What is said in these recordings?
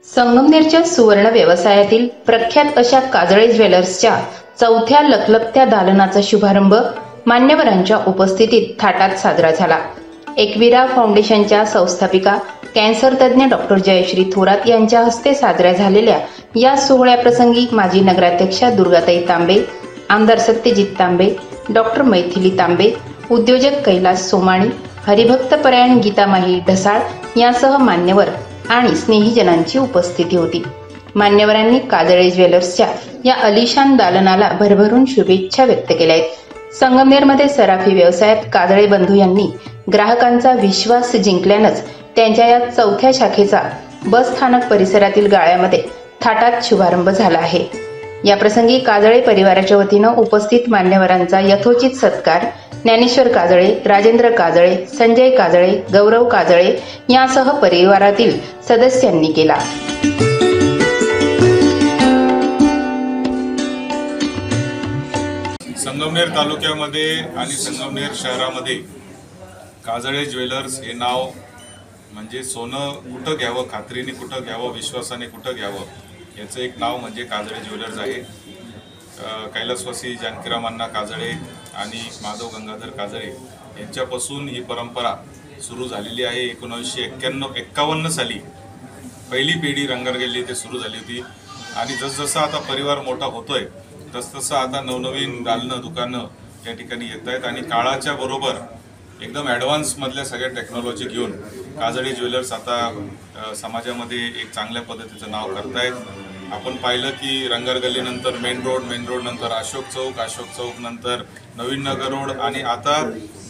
संगमनेरच्या सुवर्ण व्यवसायातील प्रख्यात अशा काजळे ज्वेलर्सच्या चौथ्या लखलखत्या दालनाचा शुभारंभ मान्यवरांच्या उपस्थितीत थाटात साजरा झाला। एकविरा फाउंडेशनच्या संस्थापिका कॅन्सर तज्ञ डॉक्टर जयश्री थोरात यांच्या हस्ते साजऱ्या झालेल्या या सोहळ्याप्रसंगी माजी नगराध्यक्षा दुर्गाताई तांबे, आमदार सत्यजित तांबे, डॉक्टर मैथिली तांबे, उद्योजक कैलास सोमाणी, हरिभक्तपरायण गीतामाही ढसाळ यांसह मान्यवर आणि स्नेहीजनांची उपस्थिती होती। मान्यवरांनी काजळे ज्वेलर्सच्या या अलिशान दालनाला भरभरून शुभेच्छा व्यक्त केल्या आहेत। संगमनेरमध्ये सराफी व्यवसायात काजळे बंधू यांनी ग्राहकांचा विश्वास जिंकल्यानंच त्यांच्या या चौथ्या शाखेचा बस स्थानक परिसरातील गाळ्यामध्ये थाटात शुभारंभ झाला आहे। याप्रसंगी काजळे परिवाराच्या वतीनं उपस्थित मान्यवरांचा यथोचित सत्कार ज्ञानेश्वर काजळे, राजेंद्र काजळे, संजय काजळे, गौरव काजळे यांसह परिवारातील सदस्यांनी केला। संगमनेर तालुक्यामध्ये आणि संगमनेर शहरामध्ये काजळे ज्वेलर्स हे नाव म्हणजे सोनं कुठं घ्यावं, खात्रीने कुठं घ्यावं, विश्वासाने कुठं घ्यावं याचं एक नाव म्हणजे काजळे ज्वेलर्स आहे। कैलासवासी जानकीराम अण्णा काजळे आणि माधव गंगाधर काजळे यांच्यापासून ही परंपरा सुरू झालेली आहे। 1951 साली पहिली पिढी रंगारगल्ली ते सुरू झाली होती आणि जसजसा आता परिवार मोठा होतोय तसतसं आता नवनवीन दालनं दुकानं या ठिकाणी येत आहेत आणि काळाच्या बरोबर एकदम ॲडव्हान्स मधल्या सगळ्या टेक्नॉलॉजी घेऊन काजळे ज्वेलर्स आता समाजामध्ये एक चांगल्या पद्धतीचं नाव करतायत। आपण पाहिलं की रंगारगल्लीनंतर मेन रोड नंतर अशोक चौक नंतर नवीन नगर रोड आणि आता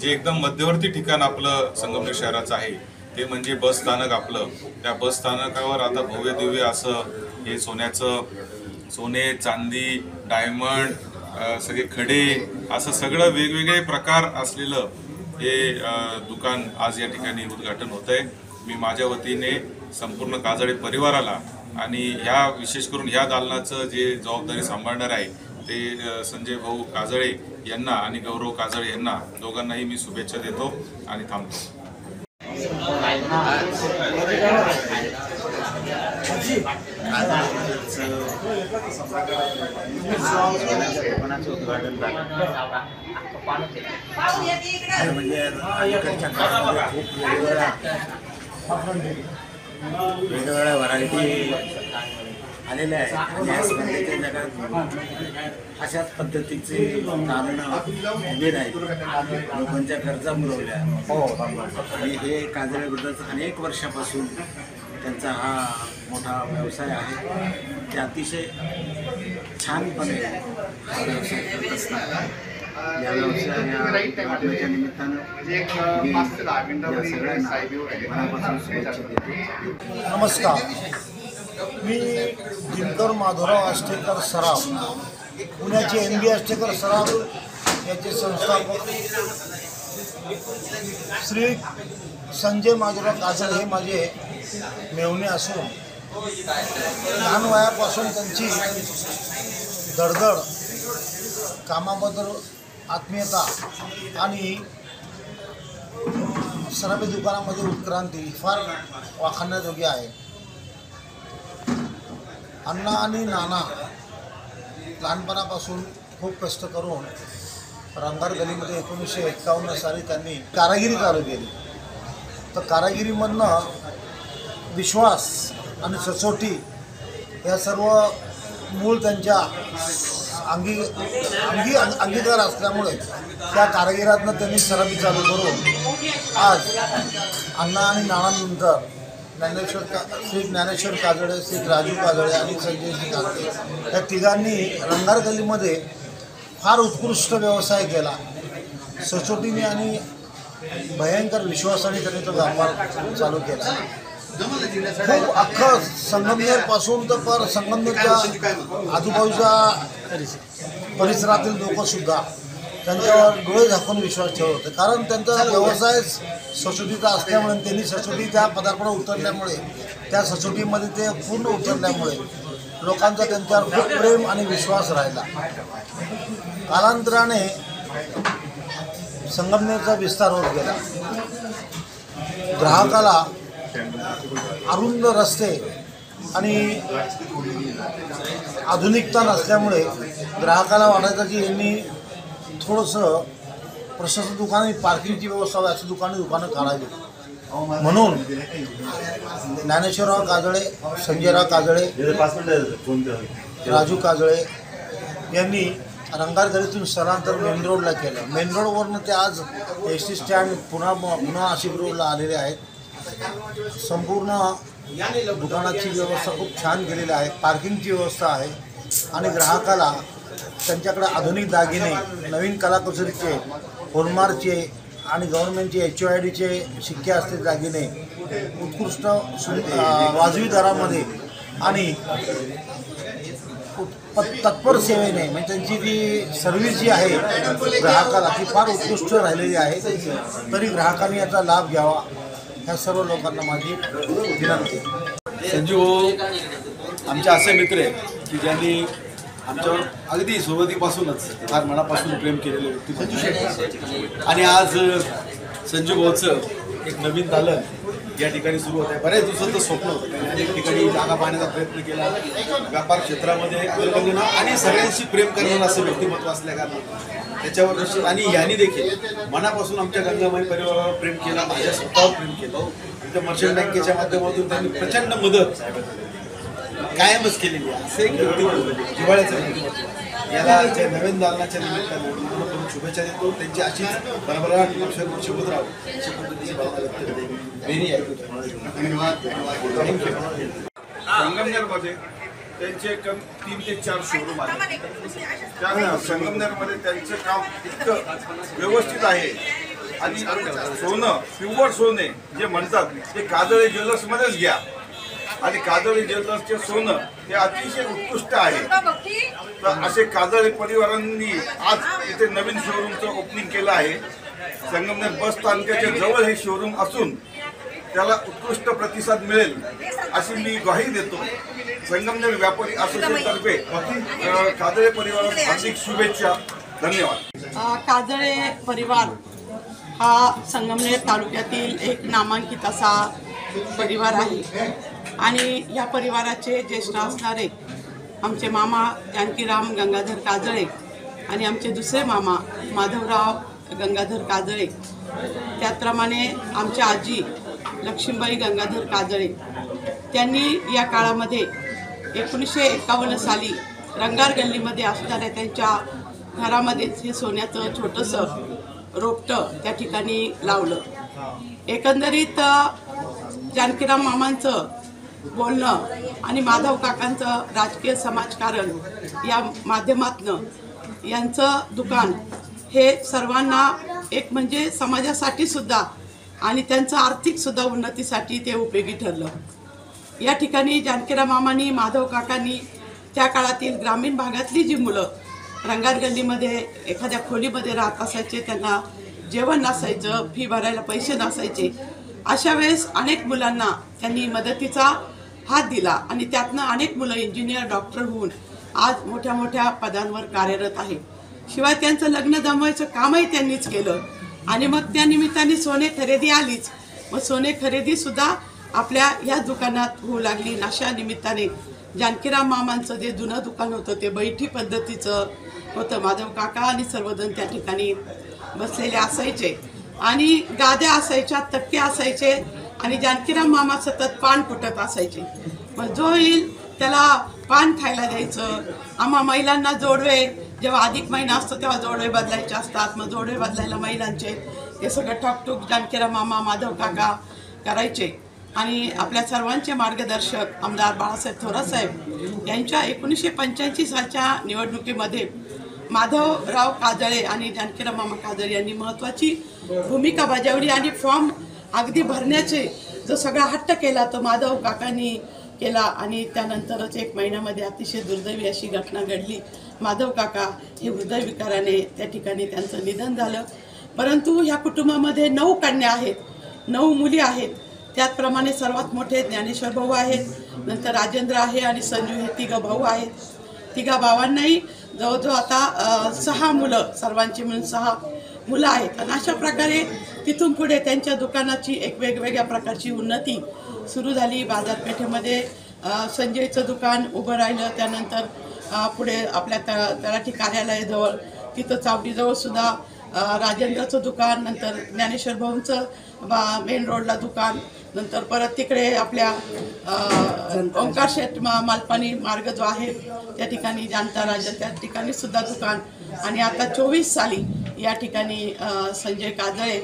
जे एकदम मध्यवर्ती ठिकाण आपलं संगमनेर शहराचं आहे ते म्हणजे बस स्थानक आपलं। त्या बस स्थानकावर आता भव्य दिव्य असं हे सोने चांदी डायमंड सगळे खडे असं सगळं वेगवेगळे प्रकार असलेलं हे दुकान आज या ठिकाणी उद्घाटन होत आहे। मी माझ्या वतीने संपूर्ण काजळे परिवाराला आणि ह्या विशेष करून ह्या दालनाचं जे जबाबदारी सांभाळणार आहे ते संजय भाऊ काजळे यांना आणि गौरव काजळे यांना दोघांनाही मी शुभेच्छा देतो आणि थांबतो। उद्घाटन झालं म्हणजे इकडच्या काळामध्ये खूप वेगवेगळ्या व्हरायटी आलेल्या आहेत आणि या स्पर्धेच्या जगात अशाच पद्धतीचे दालनं उभे राहील, लोकांच्या गरजा पुरवल्या आणि हे काजळे ब्रदर्स अनेक वर्षापासून त्यांचा हा मोठा व्यवसाय आहे। ते अतिशय छानपणे हा व्यवसाय करत असतात। या व्यवसायाच्या निमित्तानं या सगळ्यांना मनापासून शुभेच्छा देतो। नमस्कार, मी दिनकर माधवराव आष्टेकर सराफ, पुण्याचे MB आष्टेकर सराफ याचे संस्थापक श्री संजय माधवराव काजळे हे माझे मेवणे असून लहान वयापासून त्यांची धडधड, कामाबद्दल आत्मीयता आणि सराफी दुकानामध्ये उत्क्रांती फार वाखाणण्याजोगी आहे। अण्णा आणि नाना लहानपणापासून खूप कष्ट करून रंगारगल्लीमध्ये 1951 साली त्यांनी कारागिरी चालू केली। तर कारागिरीमधनं विश्वास आणि सचोटी या सर्व मूळ त्यांच्या अंगीकार असल्यामुळे त्या कारागिरातनं त्यांनी सराफी चालू करून आज अण्णा आणि नानांनंतर श्री ज्ञानेश्वर काजळे, श्री राजू काजळे आणि संजय काजळे या तिघांनी रंगारगल्लीमध्ये फार उत्कृष्ट व्यवसाय केला। सचोटीने आणि भयंकर विश्वासाने त्यांनी तो व्यापार चालू केला। खूप अख्खं संगमनेरपासून तर संगमनेरच्या आजूबाजूच्या परिसरातील लोकसुद्धा त्यांच्यावर डोळे झाकून विश्वास ठेवत होते, कारण त्यांचा व्यवसाय सचोटीचा असल्यामुळे, त्यांनी सचोटीच्या पदार्पणावर उतरल्यामुळे, त्या सचोटीमध्ये ते पूर्ण उतरल्यामुळे लोकांचा त्यांच्यावर खूप प्रेम आणि विश्वास राहिला. कालांतराने संगमनेरचा विस्तार होत गेला. ग्राहकाला अरुंद रस्ते आणि आधुनिकता नसल्यामुळे ग्राहकाला वाटायचं की यांनी थोडंसं प्रशस्त दुकाने, पार्किंगची व्यवस्था अशी दुकानं काढावी. म्हणून ज्ञानेश्वरराव काजळे, संजयराव काजळे, राजू काजळे यांनी रंगारगडीतून स्थलांतर मेन रोडला केलं. मेन रोडवरनं ते आज एस टी स्टँड पुन्हा नाशिक रोडला आलेले आहेत. संपूर्ण दुकानाची व्यवस्था खूप छान केलेली आहे, पार्किंगची व्यवस्था आहे आणि ग्राहकाला त्यांच्याकडे आधुनिक दागिने, नवीन कलाकुसरीचे, होलमार्कचे आणि गव्हर्नमेंटचे HOIDचे शिक्के असलेले दागिने उत्कृष्ट वाजवी दरामध्ये आणि तत्पर सेवेने, म्हणजे त्यांची जी सर्व्हिस जी आहे ग्राहकाला ती फार उत्कृष्ट राहिलेली आहे. तरी ग्राहकांनी याचा लाभ घ्यावा ह्या सर्व लोकांना माझी विनंती. संजीव आमचे असे मित्र आहेत की ज्यांनी आमच्यावर अगदी सुरुवातीपासूनच फार मनापासून प्रेम केलेले व्यक्ती. आणि आज संजीव भाऊचं एक नवीन दालन या ठिकाणी सुरू होत आहे. बऱ्याच दिवसाचं स्वप्न होतं. त्यांनी अनेक ठिकाणी जागा पाहण्याचा प्रयत्न केला. व्यापार क्षेत्रामध्ये आणि सगळ्यांशी प्रेम करणारं असं व्यक्तिमत्व असल्याकारणानं त्याच्यावर निश्चित आणि यांनी देखील मनापासून आमच्या गंगामाई परिवारावर प्रेम केलं, माझ्या स्वतःवर प्रेम केलं. इथं मर्चंट बँकेच्या माध्यमातून त्यांनी प्रचंड मदत कायमच केलेली आहे. असं एक व्यक्तिमत्व, जिव्हाळ्याचं व्यक्तिमत्व, याला नवीन दालनाच्या निमित्तानं शुभेच्छा देतो. त्यांची अशीच भरभराट वर्ष होत राहावं अशी पद्धतीची भावना व्यक्त करते. संगमनेरमध्ये त्यांचे 3 ते 4 शोरूम आहेत. त्या संगमनेरमध्ये त्यांचं काम इतकं व्यवस्थित आहे आणि सोनं, प्युअर सोने जे म्हणतात ते काजळे ज्वेलर्समध्येच घ्या. आणि काजळे ज्वेलर्सचे सोनं हे अतिशय उत्कृष्ट आहे. तर असे काजळे परिवारांनी आज इथे नवीन शोरूमचं ओपनिंग केलं आहे. संगमनेर बस स्थानकाच्या जवळ हे शोरूम असून त्याला उत्कृष्ट प्रतिसाद मिळेल अशी मी ग्वाही देतो. संगमनेर व्यापारी असोसिएशनतर्फे काजळे परिवारास हार्दिक शुभेच्छा. धन्यवाद. काजळे परिवार हा संगमनेर तालुक्यातील एक नामांकित असा परिवार आहे आणि या परिवाराचे ज्येष्ठ असणारे आमचे मामा जानकीराम गंगाधर काजळे आणि आमचे दुसरे मामा माधवराव गंगाधर काजळे, त्याचप्रमाणे आमच्या आजी लक्ष्मीबाई गंगाधर काजळे, त्यांनी या काळामध्ये 1951 साली रंगार गल्लीमध्ये असणाऱ्या त्यांच्या घरामध्येच हे सोन्याचं छोटंसं रोपटं त्या ठिकाणी लावलं. एकंदरीत जानकीराम मामांचं बोलणं आणि माधव काकांचं राजकीय समाजकारण या माध्यमातनं यांचं दुकान हे सर्वांना एक म्हणजे समाजासाठी सुद्धा आणि त्यांचं आर्थिकसुद्धा उन्नतीसाठी ते उपयोगी ठरलं. या ठिकाणी जानकीराम मामांनी, माधव काकांनी त्या काळातील ग्रामीण भागातली जी मुलं रंगार गल्लीमध्ये एखाद्या खोलीमध्ये राहत असायचे, त्यांना जेवण नसायचं, फी भरायला पैसे नसायचे, अशा वेळेस अनेक मुलांना त्यांनी मदतीचा हात दिला आणि त्यातनं अनेक मुलं इंजिनियर, डॉक्टर होऊन आज मोठ्या मोठ्या पदांवर कार्यरत आहे. शिवाय त्यांचं लग्न जमवायचं कामही त्यांनीच केलं आणि मग त्या निमित्ताने सोने खरेदी आलीच. मग सोने खरेदीसुद्धा आपल्या या दुकानात होऊ लागली. अशा निमित्ताने जानकीराम मामांचं जे जुनं दुकान होतं ते बैठी पद्धतीचं होतं. माधव काका आणि सर्वजण त्या ठिकाणी बसलेले असायचे आणि गाद्या असायच्या, तक्के असायचे आणि जानकीराम मामा सतत पान कुटत असायचे. मग जो येईल त्याला पान खायला द्यायचं. आम्हा महिलांना जोडवे, जेव्हा अधिक महिना असतो तेव्हा जोडवे बदलायचे असतात, मग जोडवे बदलायला महिलांचे हे सगळं ठॉकठूक जानकीराम मामा, माधव काका करायचे. आणि आपल्या सर्वांचे मार्गदर्शक आमदार बाळासाहेब थोरातसाहेब यांच्या 1985 सालच्या निवडणुकीमध्ये माधवराव काजळे आणि जानकीराम मामा काजळे यांनी महत्त्वाची भूमिका बजावली आणि फॉर्म अगदी भरण्याचे जो सगळा हट्ट केला तो माधव काकांनी केला. आणि त्यानंतरच 1 महिन्यामध्ये अतिशय दुर्दैवी अशी घटना घडली माधव काका हे हृदयविकाराने त्या ठिकाणी त्यांचं निधन झालं. परंतु ह्या कुटुंबामध्ये 9 कन्या आहेत, 9 मुली आहेत. त्याचप्रमाणे सर्वात मोठे ज्ञानेश्वर भाऊ आहेत, नंतर राजेंद्र आहे आणि संजू हे 3 भाऊ आहेत. 3 भावांनाही जवळजवळ आता 6 मुलं, सर्वांची मिळून 6 मुलं आहेत. आणि अशा प्रकारे तिथून पुढे त्यांच्या दुकानाची एक वेगवेगळ्या प्रकारची उन्नती सुरू झाली. बाजारपेठेमध्ये संजयचं दुकान उभं राहिलं. त्यानंतर पुढे आपल्या तलाठी कार्यालयाजवळ तिथं चावडीजवळ सुद्धा राजेंद्रचं दुकान, नंतर ज्ञानेश्वर भाऊंचं मेन रोडला दुकान, नंतर परत तिकडे आपल्या ओंकार शेठ मालपाणी मार्ग जो आहे त्या ठिकाणी जानता राजा त्या ठिकाणी सुद्धा दुकान. आणि आता 24 साली या ठिकाणी संजय काजळे,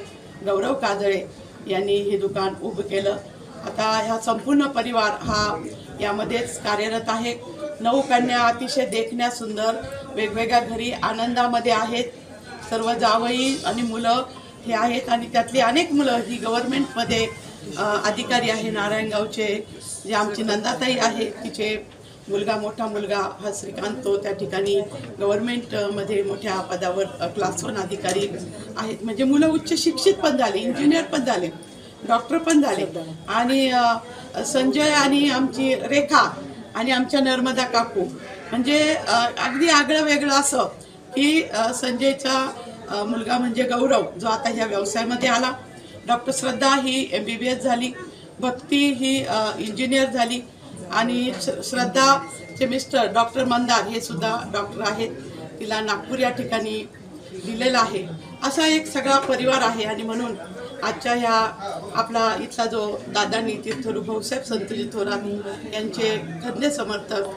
गौरव काजळे यांनी हे दुकान उभं केलं. आता ह्या संपूर्ण परिवार हा यामध्येच कार्यरत आहे. 9 कन्या अतिशय देखण्या सुंदर वेगवेगळ्या घरी आनंदामध्ये आहेत. सर्व जावई आणि मुलं हे आहेत आणि त्यातली अनेक मुलं ही गव्हर्नमेंटमध्ये अधिकारी आहे. नारायणगावचे जे आमची नंदाताई आहे तिचे मोठा मुलगा हा श्रीकांत, तो त्या ठिकाणी गव्हर्नमेंटमध्ये मोठ्या पदावर क्लास 1 अधिकारी आहेत. म्हणजे मुलं उच्च शिक्षित पण झाले, इंजिनियर पण झाले, डॉक्टर पण झाले. आणि संजय आणि आमची रेखा आणि आमच्या नर्मदा काकू म्हणजे अगदी आगळं वेगळं असं की संजयचा मुलगा म्हणजे गौरव जो आता ह्या व्यवसायामध्ये आला. डॉक्टर श्रद्धा ही MBBS झाली, भक्ती ही इंजिनियर झाली आणि श्रद्धाचे मिस्टर डॉक्टर मंदार हे सुद्धा डॉक्टर आहेत. तिला नागपूर या ठिकाणी दिलेला आहे. असा एक सगळा परिवार आहे. आणि म्हणून आजच्या ह्या आपला इथला जो दादांनी तीर्थरूप भाऊसाहेब संतजी थोरात यांचे खंदे समर्थक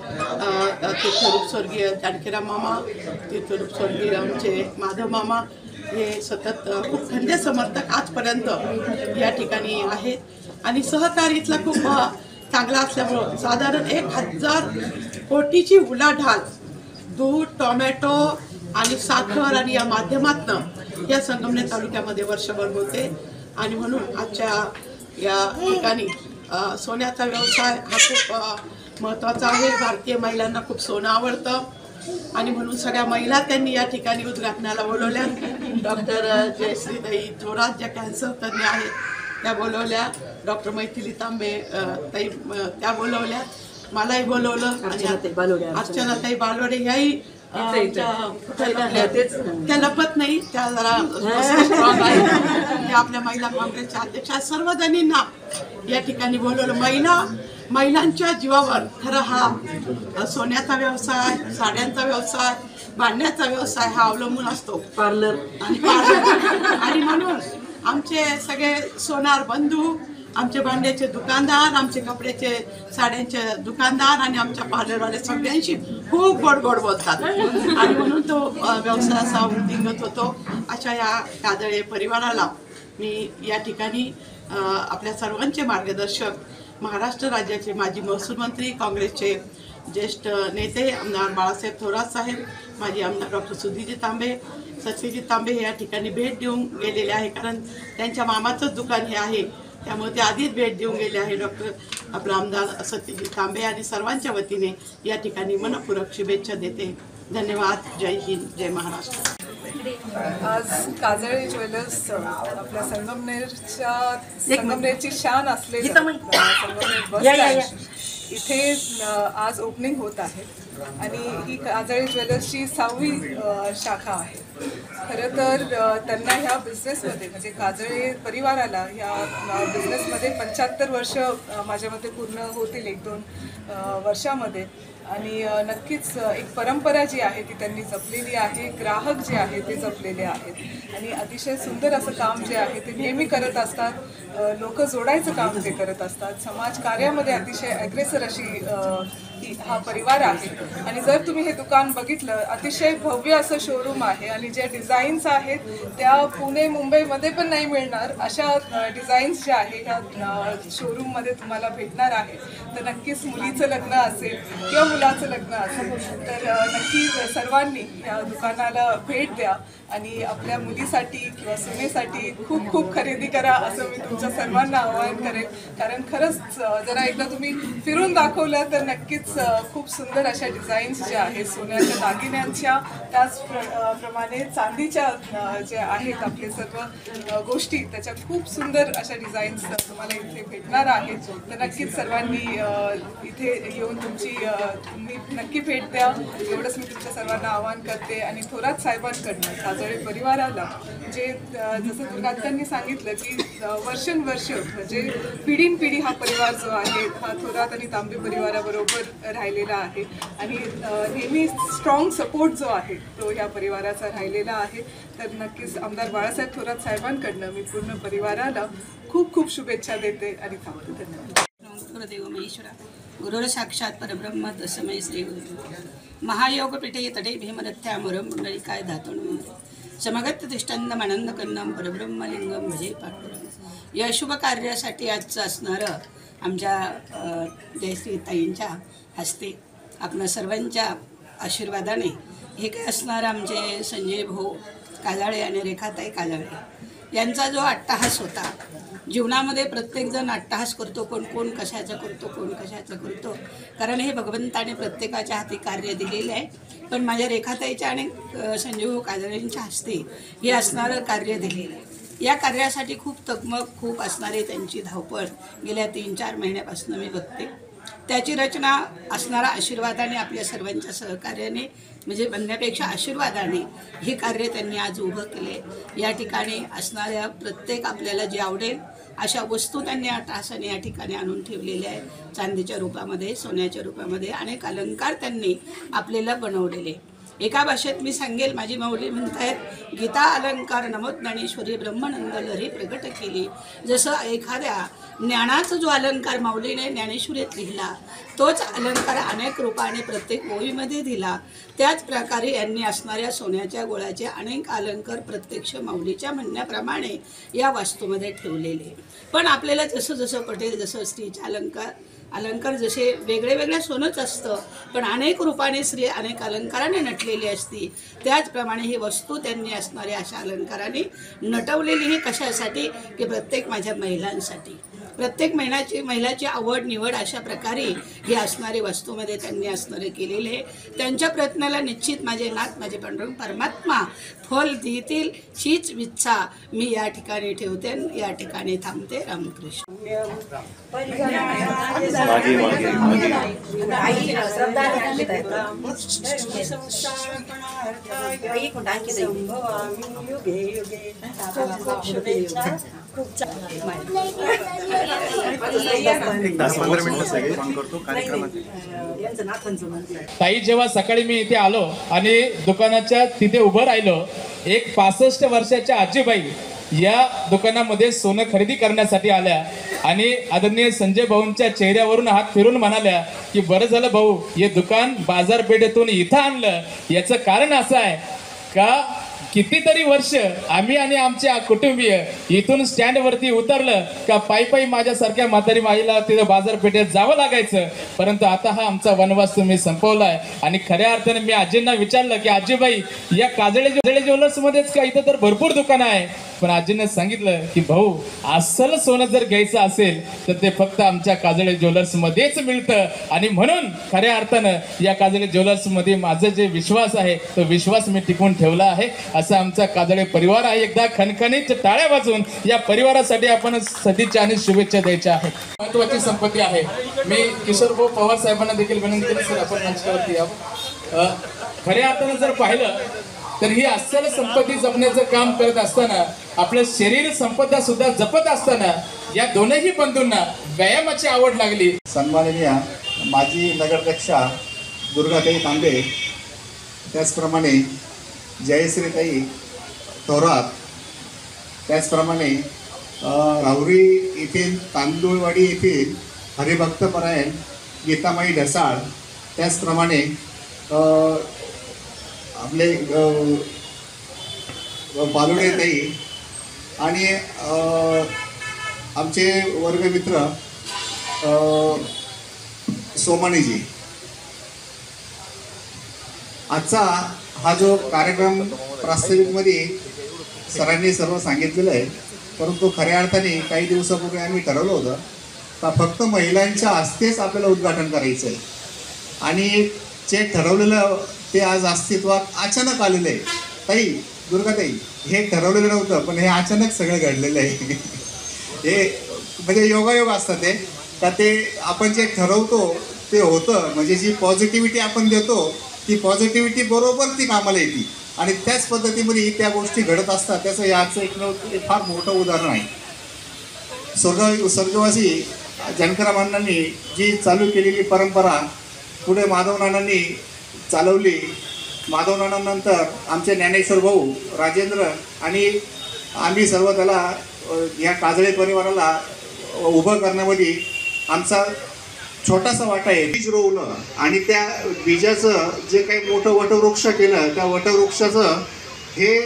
तीर्थरूप स्वर्गीय जानकीराम मामा, तीर्थरूप स्वर्गीय आमचे माधव मामा हे सतत खूप खंदे समर्थक आजपर्यंत या ठिकाणी आहेत. आणि सहकार इथला खूप चांगला असल्यामुळं साधारण 1000 कोटीची उलाढाल दूध, टोमॅटो आणि साखर आणि या माध्यमातनं या संगमनेर तालुक्यामध्ये वर्षभर होते. आणि म्हणून आजच्या या ठिकाणी सोन्याचा व्यवसाय हा खूप महत्त्वाचा आहे. भारतीय महिलांना खूप सोनं आवडतं आणि म्हणून सगळ्या महिला त्यांनी या ठिकाणी उद्घाटनाला बोलवल्या. डॉक्टर जयश्रीताई थोरात ज्या कॅन्सर तज्ज्ञ आहेत त्या बोलवल्या, डॉक्टर मैथिली तांबे ताई त्या बोलवल्या, मलाही बोलवलं आणि अर्चनाताई बालोडे ह्याही त्या लपत नाही, त्या जरा स्ट्रॉंग आहेत. आपल्या महिला काँग्रेसच्या अध्यक्षा सर्वजणींना या ठिकाणी बोलवलं. महिलांच्या जीवावर खरं हा सोन्याचा व्यवसाय, साड्यांचा व्यवसाय, भांड्याचा व्यवसाय हा अवलंबून असतो, पार्लर आणि म्हणून आमचे सगळे सोनार बंधू, आमचे भांड्याचे दुकानदार, आमचे कपड्याचे साड्यांचे दुकानदार आणि आमच्या पार्लरवाले सगळ्यांशी खूप गोड गोड बोलतात. आणि म्हणून तो व्यवसाय असा वृद्धिंगत होतो. अशा या काजळे परिवाराला मी या ठिकाणी आपल्या सर्वांचे मार्गदर्शक, महाराष्ट्र राज्याचे माजी महसूल मंत्री, काँग्रेसचे ज्येष्ठ नेते आमदार बाळासाहेब थोरात साहेब, माजी आमदार डॉक्टर सुधीजी तांबे, सत्यजित तांबे हे या ठिकाणी भेट देऊन गेलेले आहे. कारण त्यांच्या मामाचंच दुकान हे आहे, त्यामुळे ते आधीच भेट देऊन गेले आहे. डॉक्टर आपला आमदार सत्यजित तांबे आणि सर्वांच्या वतीने या ठिकाणी मनपूर्वक शुभेच्छा देते. धन्यवाद. जय हिंद, जय महाराष्ट्र. आज काजळे ज्वेलर्स आपल्या संगमनेरची शान असलेली संगमनेर बस स्टँड इथे आज ओपनिंग होत आहे. आणि ही काजळे ज्वेलर्सची 6वी शाखा आहे. खरं तर त्यांना ह्या बिझनेसमध्ये म्हणजे काजळे परिवाराला ह्या बिझनेसमध्ये 75 वर्ष माझ्या मते पूर्ण होतील 1-2 वर्षामध्ये. आणि नक्कीच एक परंपरा जी आहे ती त्यांनी जपलेली आहे, ग्राहक जे आहेत ते जपलेले आहेत आणि अतिशय सुंदर असं काम जे आहे ते नेहमी करत असतात. लोक जोडायचं काम ते करत असतात. समाज कार्यामध्ये अतिशय ॲग्रेसर अशी हा परिवार आहे. आणि जर तुम्ही हे दुकान बघितलं, अतिशय भव्य असं शोरूम आहे आणि ज्या डिझाईन्स आहेत त्या पुणे मुंबईमध्ये पण नाही मिळणार अशा डिझाईन्स ज्या आहेत ह्या शोरूममध्ये तुम्हाला भेटणार आहे. तर नक्कीच मुलीचं लग्न असेल किंवा मुलाचं लग्न असेल तर नक्की सर्वांनी या दुकानाला भेट द्या आणि आपल्या मुलीसाठी किंवा सुनेसाठी खूप खूप खरेदी करा असं मी तुमच्या तुमच्या सर्वांना आवाहन करेन, कारण खरंच जरा एकदा तुम्ही फिरून दाखवलं तर नक्कीच खूप सुंदर अशा डिझाईन्स ज्या आहेत सोन्याच्या दागिन्यांच्या, त्याचप्रमाणे चांदीच्या ज्या आहेत आपले सर्व गोष्टी, त्याच्या खूप सुंदर अशा डिझाईन्स तुम्हाला इथे भेटणार आहेत. तर नक्कीच सर्वांनी इथे येऊन तुम्ही नक्की भेट द्या, एवढंच मी तुमच्या सर्वांना आवाहन करते. आणि थोरात साहेबांकडनं काजळे परिवाराला जे जसं काकांनी सांगितलं की वर्षानुवर्ष म्हणजे पिढीनपिढी हा परिवार जो आहे हा थोरात आणि तांबे परिवाराबरोबर राहिलेला आहे आणि नेहमी स्ट्रॉंग सपोर्ट जो आहे तो या परिवाराचा राहिलेला आहे. तर नक्कीच आमदार बाळासाहेब थोरात साहेबांकडनं मी पूर्ण परिवाराला खूप खूप शुभेच्छा देते आणि थांबते. धन्यवाद. गुरुदेव महेश्वरा गुरुर साक्षात परब्रह्म तस्मै श्री गुरु महायोगपीठे तटे भीमरथ्यामुरं पुंडलिकाय धातुण समगत तिष्ठन्नमानंद कन्नम परब्रह्मलिंगम भजे पाठपुरम. या शुभ कार्यासाठी आजचं असणारं आमच्या जयश्रीताईंच्या हस्ते आपल्या सर्वांच्या आशीर्वादाने हे काय असणार आमचे संजय भाऊ काजाळे आणि रेखाताई काजाळे यांचा जो अट्टहास होता. जीवनामध्ये प्रत्येकजण अट्टहास करतो, कोण कशाचं करतो, कोण कशाचं करतो, कारण हे भगवंताने प्रत्येकाच्या हाती कार्य दिलेले आहे. पण माझ्या रेखाताईच्या आणि संजय भाऊ काजाळेंच्या हस्ते हे असणारं कार्य दिलेलं आहे. या कार्यासाठी खूप तगमग, खूप असणारे त्यांची धावपळ गेल्या 3-4 महिन्यापासून मी बघते. त्याची रचना असणारा आशीर्वादाने आपल्या सर्वांच्या सहकार्याने म्हणजे म्हणण्यापेक्षा आशीर्वादाने हे कार्य त्यांनी आज उभं केले. या ठिकाणी असणाऱ्या प्रत्येक आपल्याला जे आवडेल अशा वस्तू त्यांनी अट्टहासाने या ठिकाणी आणून ठेवलेल्या आहेत. चांदीच्या रूपामध्ये, सोन्याच्या रूपामध्ये अनेक अलंकार त्यांनी आपल्याला बनवलेले. एका भाषेत मी सांगेल, माझी माऊली म्हणतायत गीता अलंकार नमोद ज्ञानेश्वरी ब्रह्मानंद लहरी प्रगट केली. जसं एखाद्या ज्ञानाचा जो अलंकार माऊलीने ज्ञानेश्वरीत लिहिला तोच अलंकार अनेक रूपाने प्रत्येक ओळीमध्ये दिला. त्याच प्रकारे यांनी असणाऱ्या सोन्याच्या गोळ्याचे अनेक अलंकार प्रत्यक्ष माऊलीच्या म्हणण्याप्रमाणे या वास्तूमध्ये ठेवलेले. पण आपल्याला जसं जसं पटेल, जसं स्त्रीचे अलंकार जसे वेगळे वेगळे सोनंच असतं, पण अनेक रूपाने स्त्री अनेक अलंकाराने नटलेली असती, त्याचप्रमाणे ही वस्तू त्यांनी असणाऱ्या अशा अलंकाराने नटवलेली. ही कशासाठी की प्रत्येक माझ्या महिलांसाठी, प्रत्येक महिलाची आवड निवड अशा प्रकारे ही असणारी वस्तूमध्ये त्यांनी असणारे केलेले आहे. त्यांच्या प्रयत्नाला निश्चित माझे नाथ, माझे पांडुरंग परमात्मा फल देतील हीच इच्छा मी या ठिकाणी ठेवते, या ठिकाणी थांबते. रामकृष्ण. ताई, जेव्हा सकाळी मी इथे आलो आणि दुकानाच्या तिथे उभं राहिलो, एक 65 वर्षाच्या आजीबाई या दुकानामध्ये सोनं खरेदी करण्यासाठी आल्या आणि आदरणीय संजय भाऊंच्या चेहऱ्यावरून हात फिरून म्हणाल्या की बरं झालं भाऊ, हे दुकान बाजारपेठेतून इथं आणलं. याचं कारण असं आहे का कितीतरी वर्ष आम्ही आणि आमचे कुटुंबीय इथून स्टँडवरती उतरलं का पायी माझ्यासारख्या म्हातारी माईला तिथं बाजारपेठेत जावं लागायचं. परंतु आता हा आमचा वनवास तुम्ही संपवलाय. आणि खऱ्या अर्थाने मी आजींना विचारलं की आजीबाई, या काजळे ज्वेलर्स मध्येच का इथं तर भरपूर दुकानं आहे, पण आजीने सांगितलं की भाऊ, अस्सल सोनं जर घ्यायचं असेल तर ते फक्त आमच्या काजळे ज्वेलर्स मध्येच मिळतं. आणि म्हणून खऱ्या अर्थानं या काजळे ज्वेलर्स मध्ये माझं जे विश्वास आहे तो विश्वास मी टिकवून ठेवला आहे. असा आमचा काजळे परिवार आहे. एकदा खणखणीत टाळ्या वाजवून या परिवारासाठी आपण सदिच्छा आणि शुभेच्छा द्यायच्या आहेत. महत्वाची संपत्ती आहे. मी किशोर भाऊ पवार साहेबांना देखील विनंती केली, सर आपण मंचावरती यावं. खऱ्या अर्थानं जर पाहिलं तर ही अस्सल संपत्ती जपण्याचं काम करत असताना, आपलं शरीर संपदा सुद्धा जपत असताना या दोनही बंधूंना व्यायामाची आवड लागली. सन्माननीय माजी नगराध्यक्षा दुर्गाताई तांबे, त्याचप्रमाणे जयश्रीताई थोरात, त्याचप्रमाणे राहुरी येथील तांदूळवाडी येथील हरिभक्तपरायण गीतामाई ढसाळ, त्याचप्रमाणे आपले बालुडेताई आणि आमचे वर्गमित्र सोमानीजी. आजचा हा जो कार्यक्रम प्रास्ताविकमध्ये सरांनी सर्व सांगितलेलं आहे परंतु खऱ्या अर्थाने काही दिवसापूर्वी आम्ही ठरवलं होतं का फक्त महिलांच्या हस्तेच आपल्याला उद्घाटन करायचं आहे आणि जे ठरवलेलं ते आज अस्तित्वात अचानक आलेलं आहे. ताई, दुर्गाताई, हे ठरवलेलं नव्हतं पण हे अचानक सगळं घडलेलं आहे. हे म्हणजे योगायोग असतात ते का ते आपण जे ठरवतो ते होतं. म्हणजे जी पॉझिटिव्हिटी आपण देतो ती पॉझिटिव्हिटी बरोबर ती कामाला येते आणि त्याच पद्धतीमध्ये त्या गोष्टी घडत असतात. त्याचं याचं एक फार मोठं उदाहरण आहे. स्वर्गवासी जानकीराम अण्णांनी जी चालू केलेली परंपरा पुढे माधव नानांनी चालवली. माधव नानांनंतर आमचे ज्ञानेश्वर भाऊ, राजेंद्र आणि आम्ही सर्व त्याला या काजळे परिवाराला उभं करण्यामध्ये आमचा छोटासा वाटा आहे. बीज रोवलं आणि त्या बीजाचं जे काही मोठं वटवृक्ष केलं त्या वटवृक्षाचं हे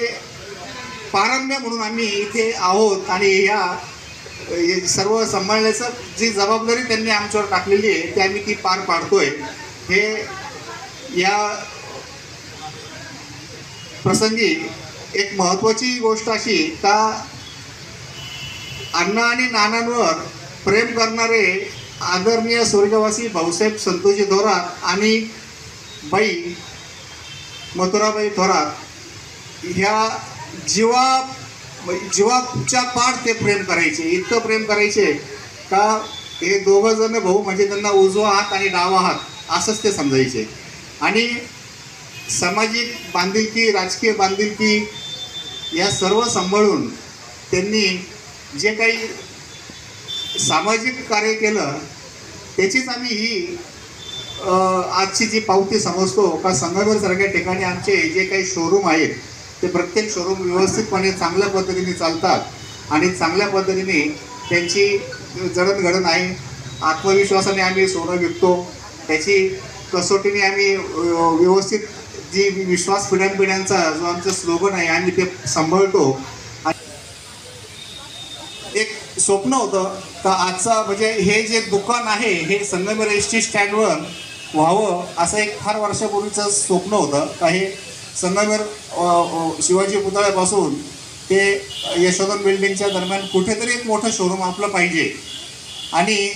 पारंब्य म्हणून आम्ही इथे आहोत आणि या सर्व सांभाळण्याचं जी जबाबदारी त्यांनी आमच्यावर टाकलेली आहे ती आम्ही पार पाडतोय. हे या प्रसंगी एक महत्त्वाची गोष्ट अशी का अण्णा आणि नानांवर प्रेम करणारे आदरणीय स्वर्गवासी भाऊसाहेब संतोषजी थोरात आणि बाई मथुराबाई थोरात ह्या जीवाच्या पाठ ते प्रेम करायचे. इतकं प्रेम करायचे का हे दोघं जण भाऊ म्हणजे त्यांना उजवा हात आणि डावा हात असंच ते समजायचे. आणि सामाजिक बांधिलकी, राजकीय बांधिलकी या सर्व सांभाळून त्यांनी जे काही सामाजिक कार्य केलं त्याचीच आम्ही ही आजची जी पावती समजतो का संगमेरसारख्या ठिकाणी आमचे जे काही शोरूम आहेत ते प्रत्येक शोरूम व्यवस्थितपणे चांगल्या पद्धतीने चालतात आणि चांगल्या पद्धतीने त्यांची जडणघडण आहे. आत्मविश्वासाने आम्ही सोनं विकतो, त्याची कसोटीने आम्ही व्यवस्थित जी विश्वास पिढ्यानपिढ्यांचा जो आमचं स्लोगन आहे आम्ही ते सांभाळतो. एक स्वप्न होतं का आजचा म्हणजे हे जे दुकान आहे हे संगमेर एसटी स्टँडवर व्हावं असं एक फार वर्षापूर्वीचं स्वप्न होतं का हे संगमेर शिवाजी पुतळ्यापासून ते यशोधन बिल्डिंगच्या दरम्यान कुठेतरी एक मोठं शोरूम आपलं पाहिजे आणि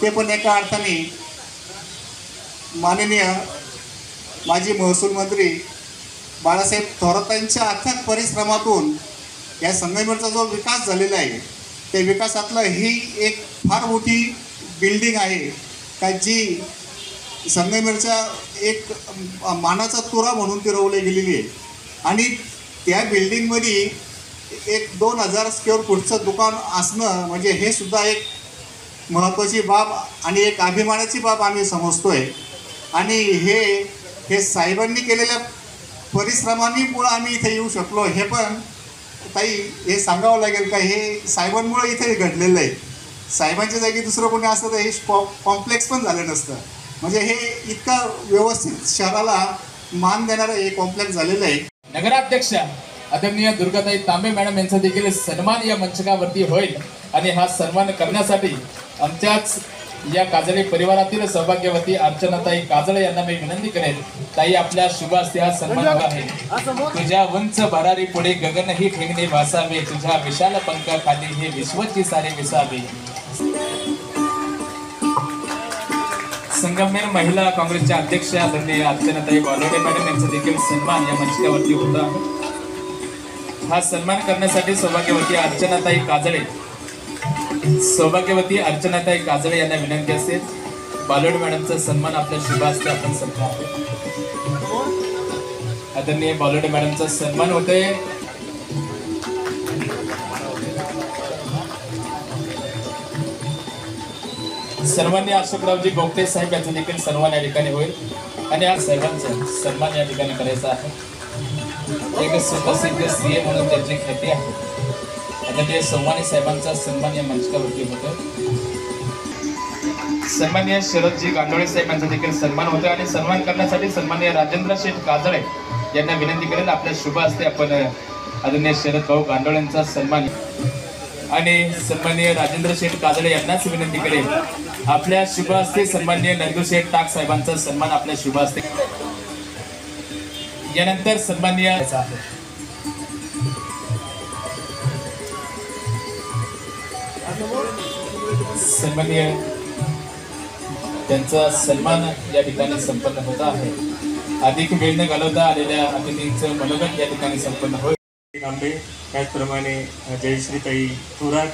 ते पण एका अर्थाने माननीय माजी महसूल मंत्री बाळासाहेब थोरातांच्या अथक परिश्रमातून या संगमेरचा जो विकास झालेला आहे त्या विकासातलं ही एक फार मोठी बिल्डिंग आहे का जी संगमेरच्या एक मानाचा तुरा म्हणून ती रोवली गेलेली आहे. आणि त्या बिल्डिंगमध्ये एक 2000 स्क्वेअर फूटचं दुकान असणं म्हणजे हे सुद्धा एक महत्त्वाची बाब आणि एक अभिमानाची बाब आम्ही समजतोय. आणि हे साहेबांनी केलेल्या परिश्रमांमुळे आम्ही इथे येऊ शकलो. हे पण ताई हे सांगावं लागेल का हे साहेबांमुळे इथे घडलेलं आहे. साहेबांच्या जागी दुसरं कोणी असतं तर हे कॉम्प्लेक्स पण झालं नसतं. म्हणजे हे इतकं व्यवस्थित शहराला मान देणारं हे कॉम्प्लेक्स झालेलं आहे. नगराध्यक्ष आदरणीय दुर्गाताई तांबे मॅडम यांचा देखील सन्मान या मंचकावरती होईल आणि हा सन्मान करण्यासाठी आमच्याच या काजळे परिवारातील सौभाग्यवती अर्चनाताई काजळे यांना मी विनंती करेन. ताई, आपल्या शुभ हस्ते हा सन्मान आहे. तुझ्या उंच भरारी पुढे गगन ही ठेंगणे भासावे, तुझ्या विशाल पंखाखाली हे विश्वची सारे विसावे. संगमेर महिला काँग्रेसच्या अध्यक्ष आदरणीय अर्चनाताई बालोडे मॅडम यांचा देखील सन्मान या मंचावरती होता आहे. हा सन्मान करण्यासाठी सौभाग्यवती अर्चनाताई काजळे यांना विनंती असेल. बालोडे मॅडमचा सन्मान आपल्या शुभ हस्ते आपण सन्मान आदरणीय बालोडे मॅडमचा सन्मान होतोय. सन्मान्य अशोकरावजी गोगटे साहेब यांचा देखील सन्मान या ठिकाणी होईल आणि आज साहेबांचा सन्मान या ठिकाणी करायचा आहे. एक सुप्रसिद्ध सीए म्हणून त्यांची ख्याती आहे. आदरणीय सोमानी साहेबांचा सन्मान या मंचावरती होतो. सन्मान्य शरदजी गांडोळे साहेब यांचा देखील सन्मान होतो आणि सन्मान करण्यासाठी सन्मान्य राजेंद्र शेठ काजळे यांना विनंती करेल. आपल्या शुभ हस्ते आपण आदरणीय शरद भाऊ गांडोळे यांचा सन्मान आणि सन्मान्य राजेंद्र शेठ काजळे यांनाच विनंती करेल. आपल्या शुभ हस्ते सन्मान्य नंदू शेठ टाक साहेबांचा सन्मान आपल्या शुभ हस्ते. यानंतर सन्मान्य सन्माननीय त्यांचा सन्मान या ठिकाणी संपन्न होत आहे. अधिक वेळ न घालवता आलेल्या अतिथींचं मनोगत या ठिकाणी संपन्न होईल. आंबे, त्याचप्रमाणे जयश्रीताई थोरात,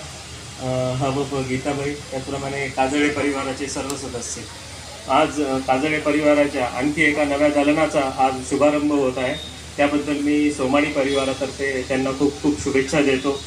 हबप गीताबाई, त्याचप्रमाणे काजळे परिवाराचे सर्व सदस्य. आज काजळे परिवाराच्या आणखी एका नव्या दालनाचा आज शुभारंभ होत आहे. त्याबद्दल मी सोमाणी परिवारातर्फे त्यांना खूप खूप शुभेच्छा देतो.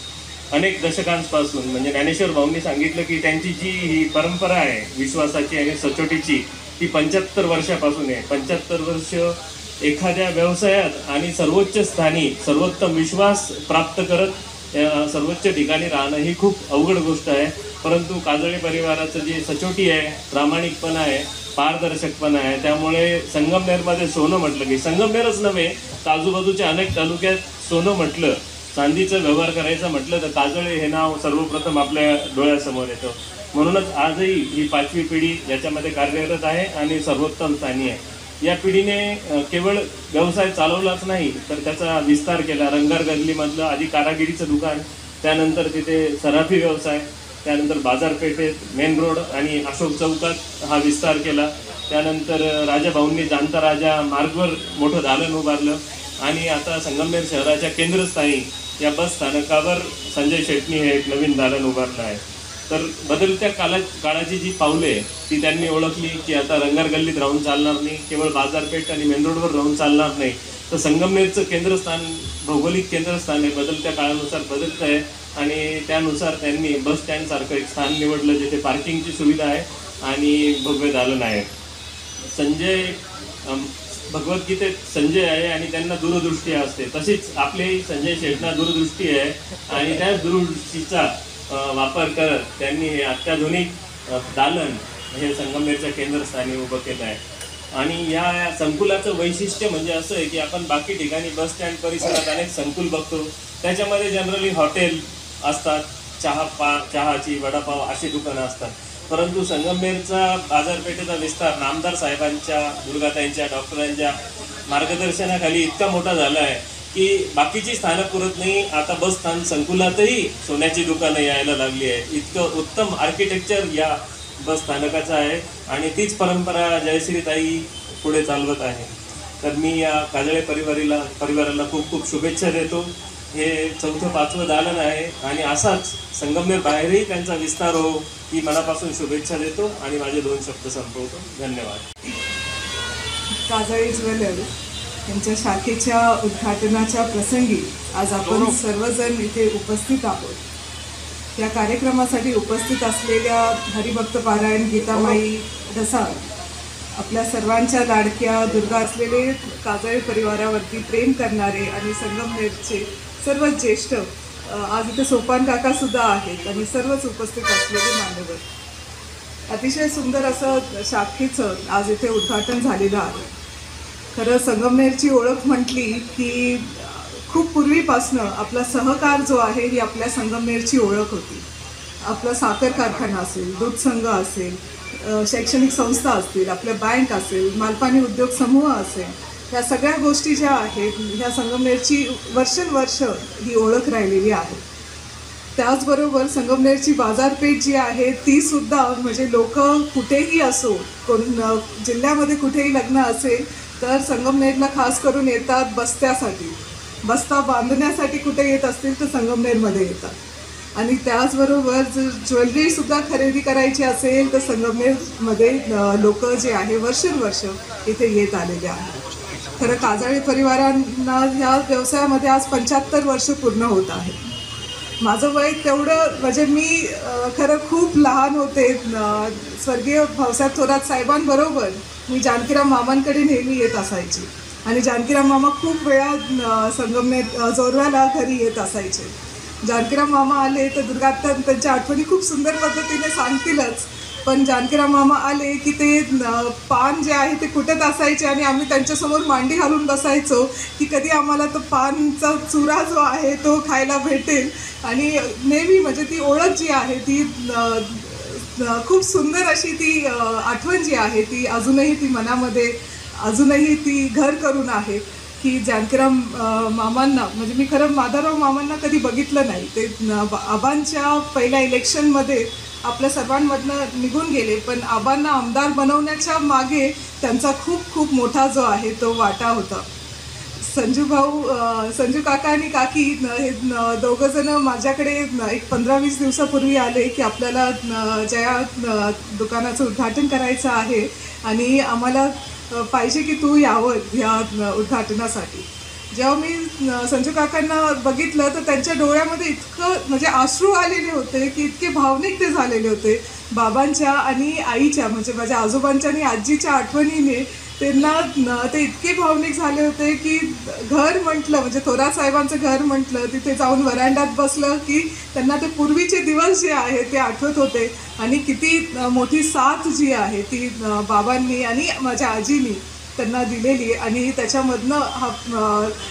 अनेक दशकांपासून म्हणजे ज्ञानेश्वर भाऊंनी सांगितलं की त्यांची जी ही परंपरा आहे विश्वासाची आणि सचोटीची ती 75 वर्षापासून आहे. 75 वर्ष एखाद्या व्यवसायात आणि सर्वोच्च स्थानी सर्वोत्तम विश्वास प्राप्त करत सर्वोच्च ठिकाणी राहणं ही खूप अवघड गोष्ट आहे. परंतु काजळे परिवाराचं जे सचोटी आहे, प्रामाणिकपणा आहे, पारदर्शकपणा आहे, त्यामुळे संगमनेरमध्ये सोनं म्हटलं की संगमनेरच नव्हे तर आजूबाजूच्या अनेक तालुक्यात सोनं म्हटलं, चांदीचा व्यवहार करायचा म्हटलं तर काजळे हे नाव सर्वप्रथम आपल्या डोळ्यासमोर येतं. म्हणूनच आजही ही 5वी पिढी याच्यामध्ये कार्यरत आहे आणि सर्वोत्तम स्थानी आहे. या पिढीने केवळ व्यवसाय चालवलाच नाही तर त्याचा विस्तार केला. रंगार गल्लीमधलं आधी कारागिरीचं दुकान, त्यानंतर तिथे सराफी व्यवसाय, त्यानंतर बाजारपेठेत मेन रोड आणि अशोक चौकात हा विस्तार केला. त्यानंतर राजाभाऊंनी जाणता राजा मार्गवर मोठं दालन उभारलं आणि आता संगमनेर शहराच्या केंद्रस्थानी या बस स्थानकावर संजय शेटणी हे एक नवीन दालन उभारलं आहे. तर बदलत्या काळाची जी पावले ती त्यांनी ओळखली की आता रंगार गल्लीत राहून चालणार नाही, केवळ बाजारपेठ आणि मेन रोडवर राहून चालणार नाही, तर संगमनेरचं केंद्रस्थान भौगोलिक केंद्रस्थान हे बदलत्या काळानुसार बदलत आहे आणि त्यानुसार त्यांनी बस स्टँडसारखं एक स्थान निवडलं जिथे पार्किंगची सुविधा आहे आणि भव्य दालन आहे. संजय भगवद्गीतेत संजय आहे आणि त्यांना दूरदृष्टी असते, तशीच आपली संजय शेटना दूरदृष्टी आहे आणि त्या दूरदृष्टीचा वापर करत त्यांनी हे अत्याधुनिक दालन हे संगमनेरच्या केंद्रस्थानी उभं केलं आहे. आणि या संकुलाचं वैशिष्ट्य म्हणजे असं आहे की आपण बाकी ठिकाणी बस स्टँड परिसरात अनेक संकुल बघतो, त्याच्यामध्ये जनरली हॉटेल असतात, चहाची वडापाव अशी दुकानं असतात. परंतु संगमनेरचा बाजारपेठेचा विस्तार नामदार साहेबांच्या, दुर्गाताईंच्या, डॉक्टरांच्या मार्गदर्शनाखाली इतका मोठा झाला आहे की बाकीची स्थानं पुरत नाही, आता बस स्थान संकुलातही सोन्याची दुकानं यायला लागली आहे. इतकं उत्तम आर्किटेक्चर या बस स्थानकाचं आहे आणि तीच परंपरा जयश्रीताई पुढे चालवत आहे. तर मी या काजळे परिवाराला खूप खूप शुभेच्छा देतो. हे 4थं 5वं दालन आहे आणि असाच संगमनेर बाहेरही त्यांचा विस्तार हो ही मनापासून शुभेच्छा देतो आणि माझे 2 शब्द संपवतो. धन्यवाद. काजळे ज्वेलर्स यांच्या शाखेच्या उद्घाटनाच्या प्रसंगी आज आपण सर्वजण इथे उपस्थित आहोत. या कार्यक्रमासाठी उपस्थित असलेल्या हरिभक्त पारायण गीतामाई ढसाळ, आपल्या सर्वांच्या लाडक्या दुर्गा असलेले काजळे परिवारावरती प्रेम करणारे आणि संगमनेरचे सर्व ज्येष्ठ, आज इथे सोपान काका सुद्धा आहेत आणि सर्वच उपस्थित असलेले मान्यवर. अतिशय सुंदर असं शाखेचं आज इथे उद्घाटन झालेलं आहे. खरं संगमनेरची ओळख म्हटली की खूप पूर्वीपासनं आपला सहकार जो आहे ही आपल्या संगमनेरची ओळख होती. आपला साखर कारखाना असेल, दूध संघ असेल, शैक्षणिक संस्था असतील, आपल्या बँक असेल, मालपानी उद्योग समूह असेल, ह्या सगळ्या गोष्टी ज्या आहेत ह्या संगमनेरची वर्षानुवर्ष ही ओळख राहिलेली आहे. त्याचबरोबर संगमनेरची बाजारपेठ जी आहे ती सुद्धा म्हणजे लोक कुठेही असो, जिल्ह्यामध्ये कुठेही लग्न असेल तर संगमनेरला खास करून येतात बस्त्यासाठी. बस्ता बांधण्यासाठी कुठे येत असतील तर संगमनेरमध्ये येतात. आणि त्याचबरोबर जर ज्वेलरीसुद्धा खरेदी करायची असेल तर संगमनेरमध्ये लोक जे आहे वर्षानुवर्ष इथे येत आलेले आहेत. खरं काजळे परिवारांना ह्या व्यवसायामध्ये आज 75 वर्ष पूर्ण होत आहे. माझं वय तेवढं म्हणजे मी खरं खूप लहान होते. स्वर्गीय भाऊसाहेब थोरात साहेबांबरोबर मी जानकीराम मामांकडे नेहमी येत असायची आणि जानकीराम मामा खूप वेळा संगमनेर जोरव्याला घरी येत असायचे. जानकीराम मामा आले तर दुर्गात्ता त्यांच्या आठवणी खूप सुंदर पद्धतीने सांगतीलच, पण जानकीराम मामा आले की ते पान जे आहे ते कुटत असायचे आणि आम्ही त्यांच्यासमोर मांडी घालून बसायचो की कधी आम्हाला तो पानचा चुरा जो आहे तो खायला भेटेल. आणि नेहमी म्हणजे ती ओळख जी आहे ती खूप सुंदर अशी ती आठवण जी आहे ती अजूनही ती मनामध्ये अजूनही ती घर करून आहे की जानकीराम मामांना म्हणजे मी खरं माधवराव मामांना कधी बघितलं नाही. ते आबांच्या पहिल्या इलेक्शनमध्ये आपल्या सर्वांमधनं निघून गेले, पण आबांना आमदार बनवण्याच्या मागे त्यांचा खूप खूप मोठा जो आहे तो वाटा होता. संजू काका आणि काकी हे दोघं जण माझ्याकडे एक 15-20 दिवसापूर्वी आले की आपल्याला जया दुकानाचं उद्घाटन करायचं आहे आणि आम्हाला पाहिजे की तू यावं ह्या उद्घाटनासाठी. जेव्हा मी संजू काकांना बघितलं तर त्यांच्या डोळ्यामध्ये इतकं म्हणजे अश्रू आलेले होते की इतके भावनिक ते झालेले होते. बाबांच्या आणि आईच्या म्हणजे माझ्या आजोबांच्या आणि आजीच्या आठवणीने त्यांना ते इतके भावनिक झाले होते की घर म्हटलं म्हणजे थोरात साहेबांचं घर म्हटलं, तिथे जाऊन वरांड्यात बसलं की त्यांना ते पूर्वीचे दिवस जे आहे ते आठवत होते आणि किती मोठी साथ जी आहे ती बाबांनी आणि माझ्या आजीनी त्यांना दिलेली आणि त्याच्यामधनं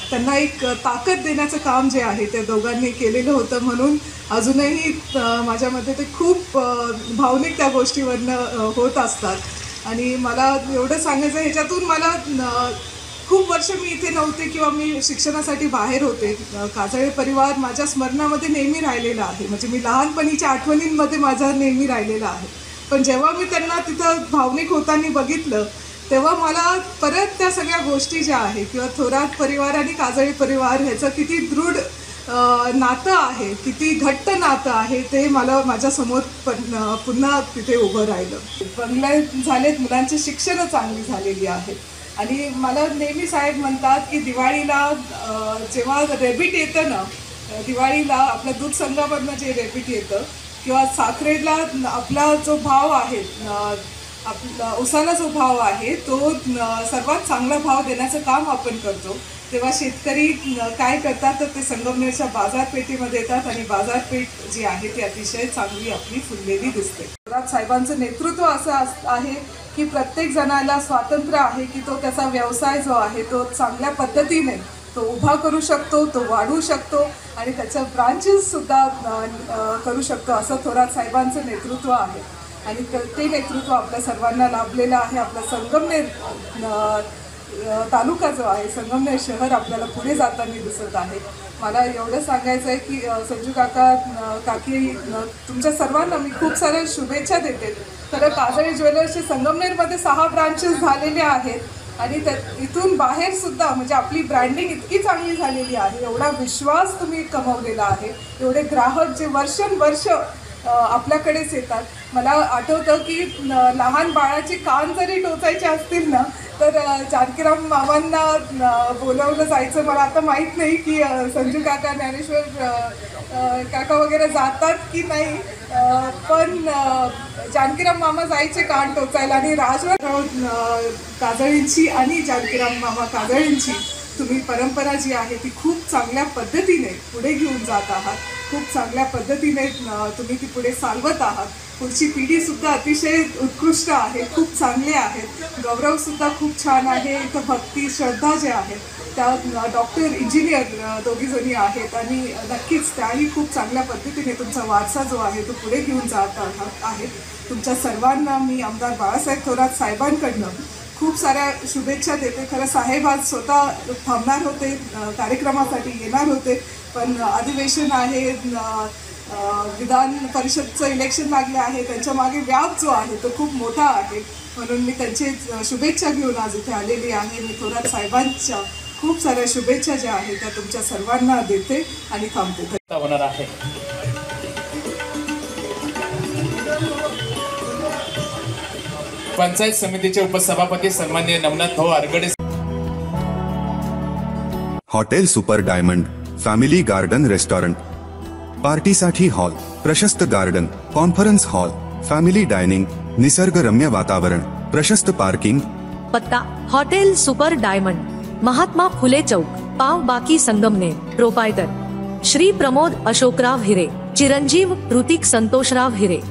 त्यांना एक ताकद देण्याचं काम जे आहे ते दोघांनी केलेलं होतं. म्हणून अजूनही माझ्यामध्ये ते खूप भावनिक त्या गोष्टीवरनं होत असतात. आणि मला एवढं सांगायचं ह्याच्यातून मला खूप वर्ष मी इथे नव्हते किंवा मी शिक्षणासाठी बाहेर होते. काजळे परिवार माझ्या स्मरणामध्ये नेहमी राहिलेला आहे, म्हणजे मी लहानपणीच्या आठवणींमध्ये माझा नेहमी राहिलेला आहे. पण जेव्हा मी त्यांना तिथं भावनिक होताना बघितलं तेव्हा मला परत त्या सगळ्या गोष्टी ज्या आहे किंवा थोरात परिवार आणि काजळे परिवार ह्याचं किती दृढ नातं आहे, किती घट्ट नातं आहे ते मला माझ्यासमोर पुन्हा तिथे उभं राहिलं. बंगले झालेत, मुलांची शिक्षणं चांगली झालेली आहेत आणि मला नेहमी साहेब म्हणतात की दिवाळीला जेव्हा रेबीट येतं ना, दिवाळीला आपल्या दूध संघामधनं जे रेबीट येतं किंवा साखरेला आपला जो भाव आहे, आपला उसाला जो भाव आहे तो सर्वात चांगला भाव देण्याचं काम आपण करतो, तेव्हा शेतकरी काय करतात तर ते संगमनेरच्या बाजारपेठेमध्ये येतात आणि बाजारपेठ जी आहे ती अतिशय चांगली आपली फुललेली दिसते. थोरात साहेबांचं नेतृत्व असं आहे की प्रत्येक जणाला स्वातंत्र्य आहे की तो त्याचा व्यवसाय जो आहे तो चांगल्या पद्धतीने तो उभा करू शकतो, तो वाढवू शकतो आणि त्याचं ब्रांचेससुद्धा करू शकतो, असं थोरात साहेबांचं नेतृत्व आहे. आणि ते नेतृत्व आपल्या सर्वांना लाभलेलं आहे. आपला संगमनेर तालुका जो आहे, संगमनेर शहर आपल्याला पुढे जाताना दिसत आहे. मला एवढं सांगायचं आहे की संजू काका काकी तुमच्या सर्वांना मी खूप साऱ्या शुभेच्छा देते. खरं काजळे ज्वेलर्सचे संगमनेरमध्ये 6 ब्रांचेस झालेले आहेत आणि इथून बाहेरसुद्धा म्हणजे आपली ब्रँडिंग इतकी चांगली झालेली आहे, एवढा विश्वास तुम्ही कमवलेला आहे, एवढे ग्राहक जे वर्षानुवर्ष आपल्याकडेच येतात. मला आठवतं की लहान बाळाचे कान जरी टोचायचे असतील ना तर जानकीराम मामांना बोलावलं जायचं. मला आता माहीत नाही की संजू काका, ज्ञानेश्वर काका वगैरे जातात की नाही, पण जानकीराम मामा जायचे कान टोचायला. आणि राजवराव काजळींची आणि जानकीराम मामा काजळींची तुम्ही परंपरा जी आहे ती खूप चांगल्या पद्धतीने पुढे घेऊन जात आहात, खूप चांगल्या पद्धतीने तुम्ही ती पुढे चालवत आहात. पुढची पिढीसुद्धा अतिशय उत्कृष्ट आहे, खूप चांगले आहेत. गौरवसुद्धा खूप छान आहे. इथं भक्ती श्रद्धा जे आहे त्या डॉक्टर, इंजिनियर दोघीजणी आहेत आणि नक्कीच त्याही खूप चांगल्या पद्धतीने तुमचा वारसा जो आहे तो पुढे घेऊन जात आहे. तुमच्या सर्वांना मी आमदार बाळासाहेब थोरात साहेबांकडनं खूप साऱ्या शुभेच्छा देते. खरं साहेब आज स्वतः थांबणार होते, कार्यक्रमासाठी येणार होते, पण अधिवेशन आहे, विधान परिषदचं इलेक्शन लागले आहे, त्यांच्या मागे व्याप जो आहे तो खूप मोठा आहे. म्हणून मी त्यांचे शुभेच्छा घेऊन आज इथे आलेली आहे. मी थोरात साहेबांच्या खूप साऱ्या शुभेच्छा ज्या आहेत त्या तुमच्या सर्वांना देते आणि थांबते. होणार आहे. पंचायत समितीचे उपसभापती सन्माननीय नवनाथ भाऊ Aragade. Hotel super diamond family garden restaurant, पार्टीसाठी हॉल, प्रशस्त garden, conference hall, family dining, निसर्गरम्य वातावरण, प्रशस्त पार्किंग. पत्ता hotel super diamond, Mahatma Phule Chowk, पाव बाकी, संगमनेर. प्रोपायटर श्री प्रमोद अशोकराव हिरे, चिरंजीव ऋतिक संतोषराव हिरे.